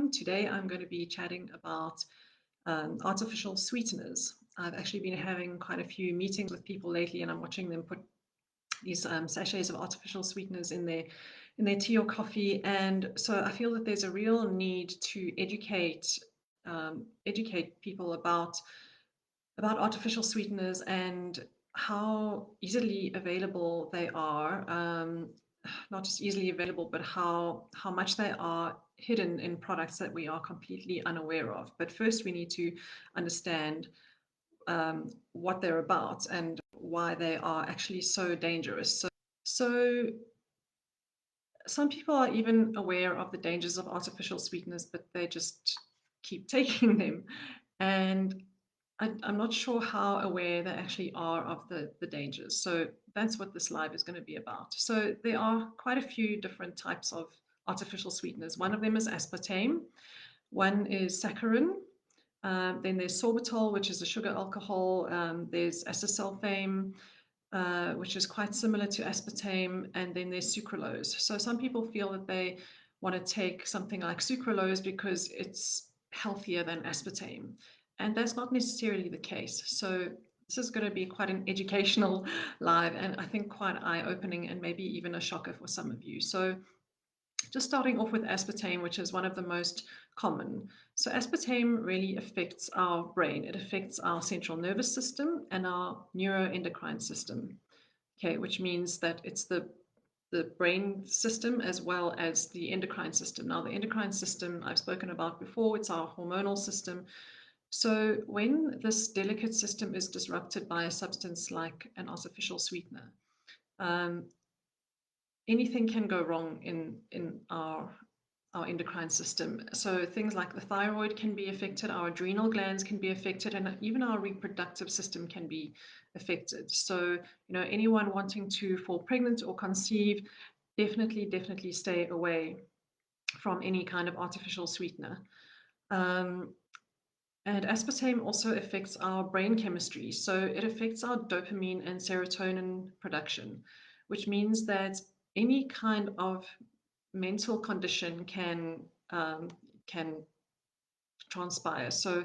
everyone. Today I'm going to be chatting about artificial sweeteners. I've actually been having quite a few meetings with people lately, and I'm watching them put these sachets of artificial sweeteners in their tea or coffee. And so I feel that there's a real need to educate people about artificial sweeteners and how easily available they are. Not just easily available, but how much they are hidden in products that we are completely unaware of. But first, we need to understand what they're about and why they are actually so dangerous. So some people are even aware of the dangers of artificial sweeteners, but they just keep taking them. And I'm not sure how aware they actually are of the dangers. So that's what this live is going to be about. So there are quite a few different types of artificial sweeteners. One of them is aspartame, one is saccharin, then there's sorbitol, which is a sugar alcohol, there's acesulfame, which is quite similar to aspartame, and then there's sucralose. So some people feel that they want to take something like sucralose because it's healthier than aspartame, and that's not necessarily the case. So this is going to be quite an educational live, and I think quite eye-opening and maybe even a shocker for some of you. So just starting off with aspartame, which is one of the most common. So aspartame really affects our brain. It affects our central nervous system and our neuroendocrine system. Okay, which means that it's the brain system as well as the endocrine system. Now, the endocrine system I've spoken about before, it's our hormonal system. So when this delicate system is disrupted by a substance like an artificial sweetener, um, anything can go wrong in our endocrine system. So things like the thyroid can be affected, our adrenal glands can be affected, and even our reproductive system can be affected. So, anyone wanting to fall pregnant or conceive, definitely stay away from any kind of artificial sweetener. Um, and aspartame also affects our brain chemistry. So it affects our dopamine and serotonin production, which means that any kind of mental condition can transpire. So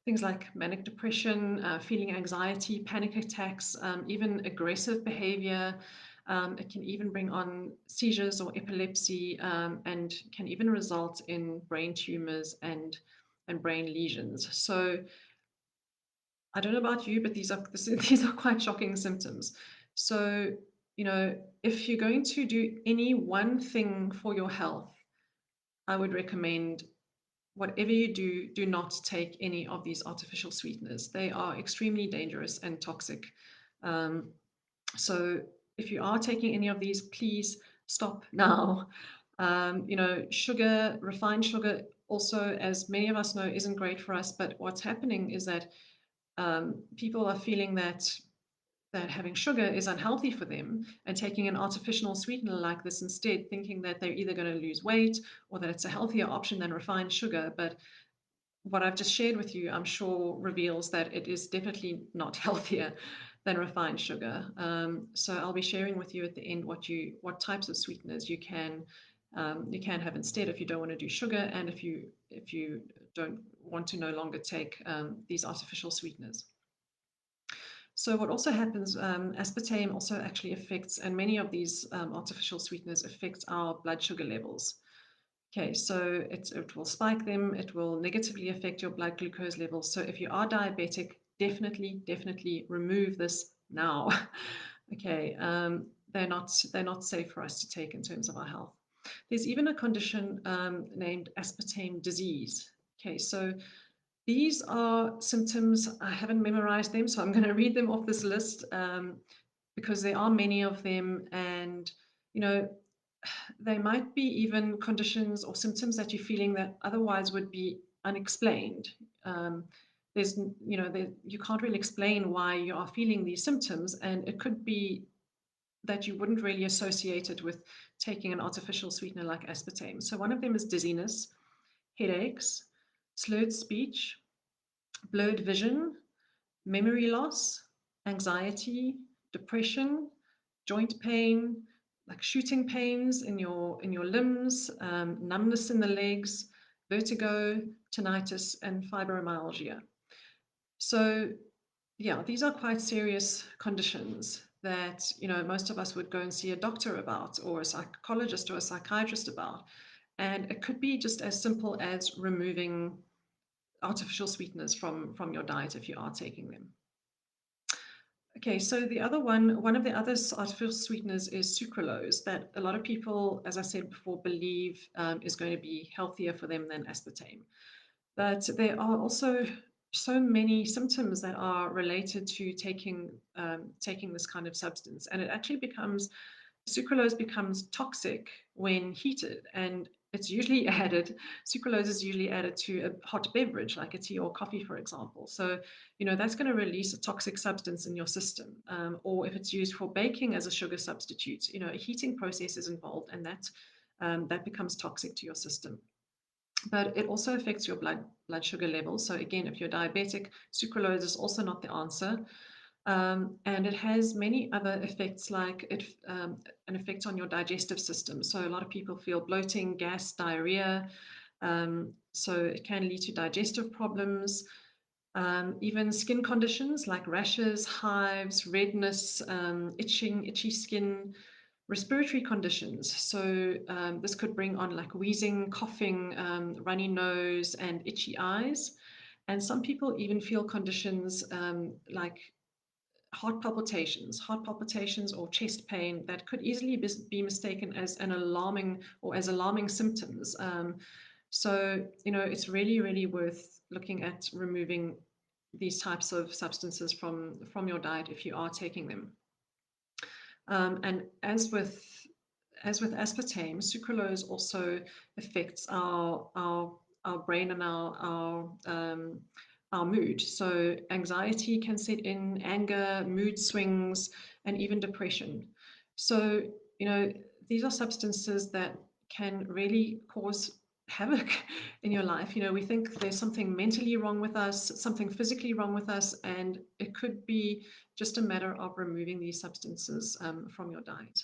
things like manic depression, feeling anxiety, panic attacks, even aggressive behavior. It can even bring on seizures or epilepsy, and can even result in brain tumors and brain lesions. So I don't know about you, but these are quite shocking symptoms. So, if you're going to do any one thing for your health, I would recommend whatever you do, do not take any of these artificial sweeteners. They are extremely dangerous and toxic. Um, so if you are taking any of these, please stop now. Sugar, refined sugar, also, as many of us know, isn't great for us. But what's happening is that people are feeling that having sugar is unhealthy for them and taking an artificial sweetener like this instead, thinking that they're either going to lose weight or that it's a healthier option than refined sugar. But what I've just shared with you, I'm sure, reveals that it is definitely not healthier than refined sugar. So I'll be sharing with you at the end what types of sweeteners you can have instead if you don't want to do sugar, and if you don't want to no longer take these artificial sweeteners. So what also happens, aspartame also actually affects, and many of these artificial sweeteners affect our blood sugar levels. Okay, so it will spike them, it will negatively affect your blood glucose levels. So if you are diabetic, definitely remove this now. Okay, they're not safe for us to take in terms of our health. There's even a condition named aspartame disease. Okay, so these are symptoms. I haven't memorized them, so I'm going to read them off this list because there are many of them, and you know they might be even conditions or symptoms that you're feeling that otherwise would be unexplained. There's, you can't really explain why you are feeling these symptoms, and it could be that you wouldn't really associate it with taking an artificial sweetener like aspartame. So one of them is dizziness, headaches, slurred speech, blurred vision, memory loss, anxiety, depression, joint pain, like shooting pains in your limbs, numbness in the legs, vertigo, tinnitus, and fibromyalgia. So, yeah, these are quite serious conditions that, most of us would go and see a doctor about, or a psychologist or a psychiatrist about. And it could be just as simple as removing artificial sweeteners from your diet if you are taking them. Okay, so the other one of the other artificial sweeteners is sucralose, that a lot of people, as I said before, believe is going to be healthier for them than aspartame. But there are also so many symptoms that are related to taking this kind of substance, and it actually becomes sucralose becomes toxic when heated, and it's usually added. Sucralose is usually added to a hot beverage like a tea or coffee, for example. So, that's going to release a toxic substance in your system. Or if it's used for baking as a sugar substitute, a heating process is involved, and that becomes toxic to your system. But it also affects your blood sugar levels. So again, if you're diabetic, sucralose is also not the answer. And it has many other effects, like an effect on your digestive system. So a lot of people feel bloating, gas, diarrhea. So it can lead to digestive problems, even skin conditions like rashes, hives, redness, itchy skin, respiratory conditions. So this could bring on like wheezing, coughing, runny nose, and itchy eyes. And some people even feel conditions like heart palpitations or chest pain that could easily be mistaken as an alarming or as alarming symptoms. So, it's really, really worth looking at removing these types of substances from your diet if you are taking them. And as with aspartame, sucralose also affects our brain and our mood. So anxiety can set in, anger, mood swings, and even depression. So, these are substances that can really cause havoc in your life. We think there's something mentally wrong with us, something physically wrong with us, and it could be just a matter of removing these substances from your diet.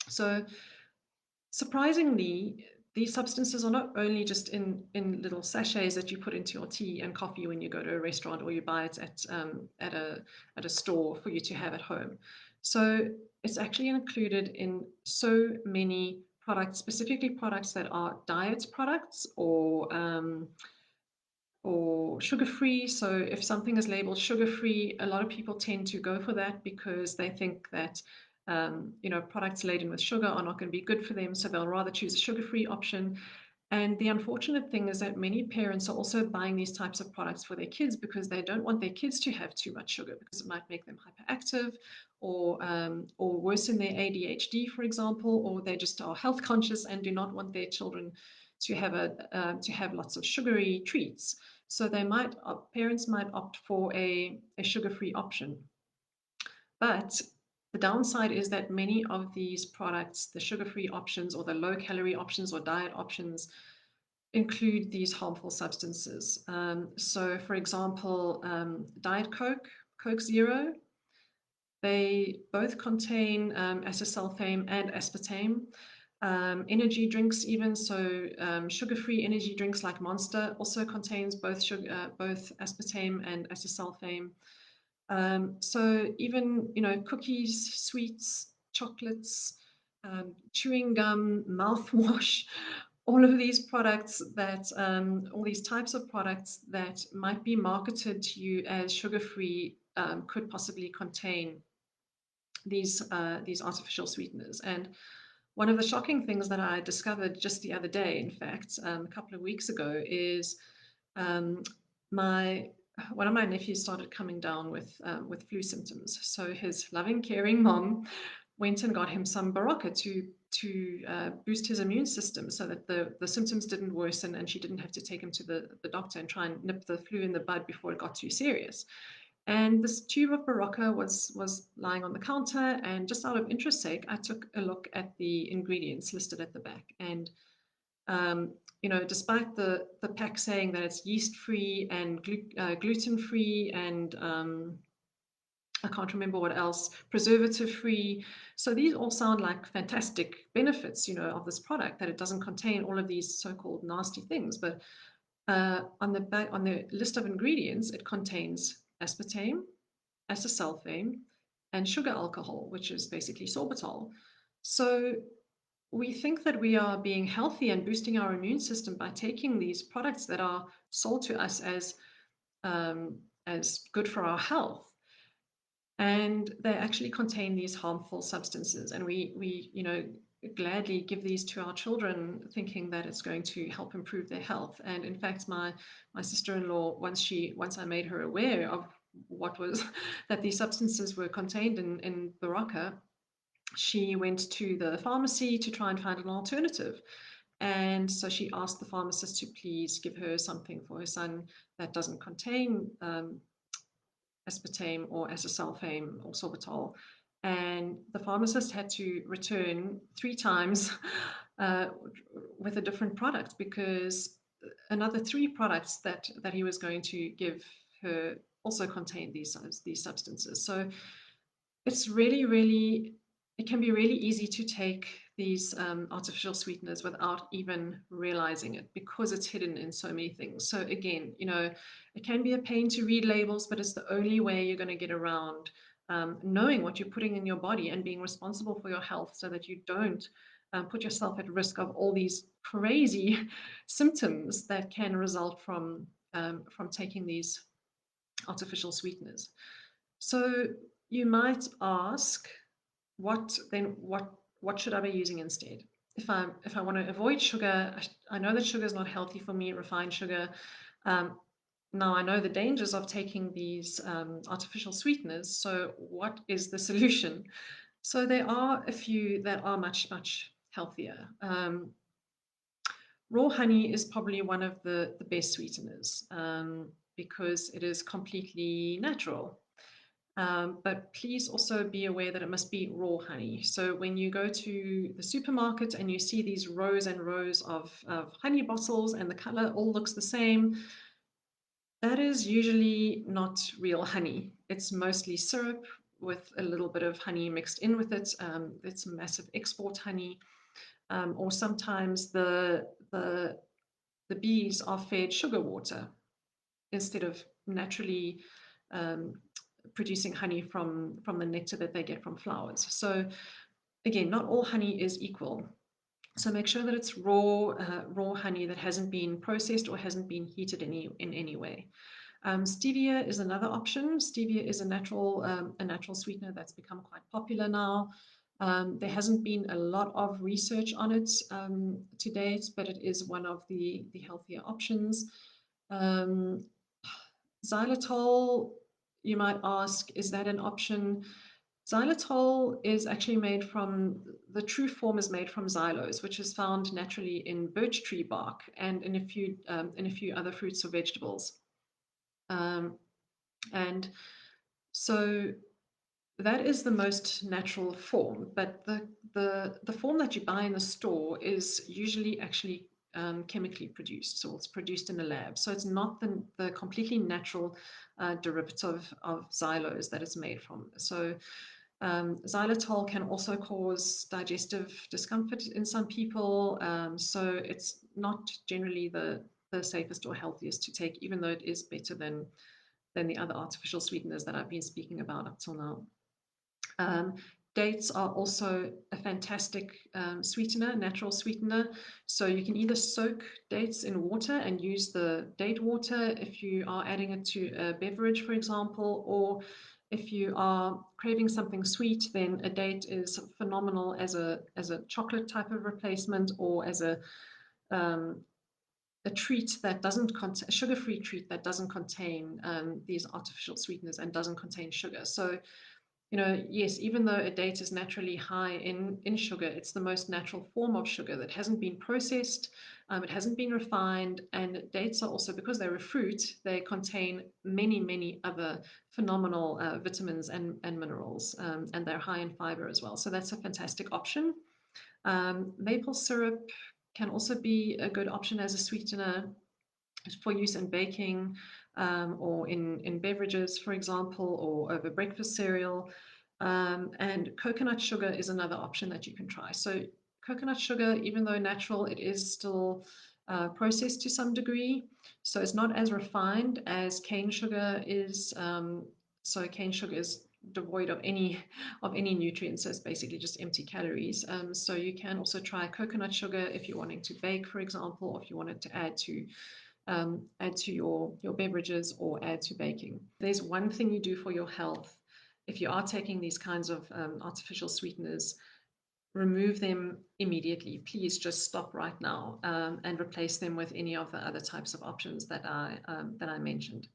So, surprisingly, these substances are not only just in little sachets that you put into your tea and coffee when you go to a restaurant, or you buy it at a store for you to have at home. So it's actually included in so many products, specifically products that are diet products or sugar-free. So if something is labeled sugar-free, a lot of people tend to go for that because they think that products laden with sugar are not going to be good for them, so they'll rather choose a sugar-free option. And the unfortunate thing is that many parents are also buying these types of products for their kids because they don't want their kids to have too much sugar, because it might make them hyperactive or worsen their ADHD, for example, or they just are health conscious and do not want their children to have lots of sugary treats. So parents might opt for a sugar-free option. But the downside is that many of these products, the sugar-free options or the low-calorie options or diet options, include these harmful substances. So, for example, Diet Coke, Coke Zero, they both contain acesulfame and aspartame. Energy drinks, even so, sugar-free energy drinks like Monster also contains both aspartame and acesulfame. So even cookies, sweets, chocolates, chewing gum, mouthwash, all of these products all these types of products that might be marketed to you as sugar-free could possibly contain these artificial sweeteners. And one of the shocking things that I discovered just the other day, in fact, a couple of weeks ago, is um, my one of my nephews started coming down with flu symptoms. So his loving, caring mom went and got him some Berocca to boost his immune system so that the symptoms didn't worsen, and she didn't have to take him to the doctor and try and nip the flu in the bud before it got too serious. And this tube of Berocca was lying on the counter, and just out of interest's sake, I took a look at the ingredients listed at the back. And despite the pack saying that it's yeast-free and gluten-free and I can't remember what else, preservative free. So these all sound like fantastic benefits, of this product, that it doesn't contain all of these so-called nasty things. But on the list of ingredients, it contains aspartame, acesulfame, and sugar alcohol, which is basically sorbitol. So we think that we are being healthy and boosting our immune system by taking these products that are sold to us as good for our health, and they actually contain these harmful substances. And we gladly give these to our children, thinking that it's going to help improve their health. And in fact, my sister-in-law, once I made her aware of what was that these substances were contained in Baraka, she went to the pharmacy to try and find an alternative. And so she asked the pharmacist to please give her something for her son that doesn't contain aspartame or acesulfame or sorbitol. And the pharmacist had to return 3 times uh, with a different product, because another 3 products that he was going to give her also contained these substances. So it's really, it can be really easy to take these artificial sweeteners without even realizing it, because it's hidden in so many things. So again, it can be a pain to read labels, but it's the only way you're going to get around knowing what you're putting in your body and being responsible for your health, so that you don't put yourself at risk of all these crazy symptoms that can result from taking these artificial sweeteners. So you might ask, what should I be using instead? If I want to avoid sugar, I know that sugar is not healthy for me, refined sugar. Um, Now I know the dangers of taking these artificial sweeteners. So what is the solution? So there are a few that are much healthier. Raw honey is probably one of the best sweeteners, because it is completely natural. But please also be aware that it must be raw honey. So when you go to the supermarket and you see these rows and rows of honey bottles and the color all looks the same, that is usually not real honey. It's mostly syrup with a little bit of honey mixed in with it. It's massive export honey. Or sometimes the bees are fed sugar water instead of naturally um, producing honey from the nectar that they get from flowers. So again, not all honey is equal. So make sure that it's raw honey that hasn't been processed or hasn't been heated in any way. Stevia is another option. Stevia is a natural sweetener that's become quite popular now. There hasn't been a lot of research on it to date, but it is one of the healthier options. Um, Xylitol, you might ask, is that an option? Xylitol is actually made from, the true form is made from xylose, which is found naturally in birch tree bark and in a few other fruits or vegetables. And so that is the most natural form, but the form that you buy in the store is usually actually chemically produced, so it's produced in a lab. So it's not the completely natural derivative of xylose that it's made from. So xylitol can also cause digestive discomfort in some people. So it's not generally the safest or healthiest to take, even though it is better than the other artificial sweeteners that I've been speaking about up till now. Um, Dates are also a fantastic sweetener, natural sweetener. So you can either soak dates in water and use the date water if you are adding it to a beverage, for example, or if you are craving something sweet, then a date is phenomenal as a chocolate type of replacement, or as a treat that doesn't contain a sugar-free treat that doesn't contain these artificial sweeteners and doesn't contain sugar. So yes, even though a date is naturally high in sugar, it's the most natural form of sugar that hasn't been processed, it hasn't been refined, and dates are also, because they're a fruit, they contain many other phenomenal vitamins and minerals, and they're high in fiber as well. So that's a fantastic option. Maple syrup can also be a good option as a sweetener. for use in baking, or in beverages, for example, or over breakfast cereal. And coconut sugar is another option that you can try. So coconut sugar, even though natural, it is still processed to some degree. So it's not as refined as cane sugar is. So cane sugar is devoid of any nutrients. So it's basically just empty calories. So you can also try coconut sugar if you're wanting to bake, for example, or if you wanted to add to your beverages or add to baking. There's one thing you do for your health. If you are taking these kinds of artificial sweeteners, remove them immediately. Please just stop right now, and replace them with any of the other types of options that I mentioned.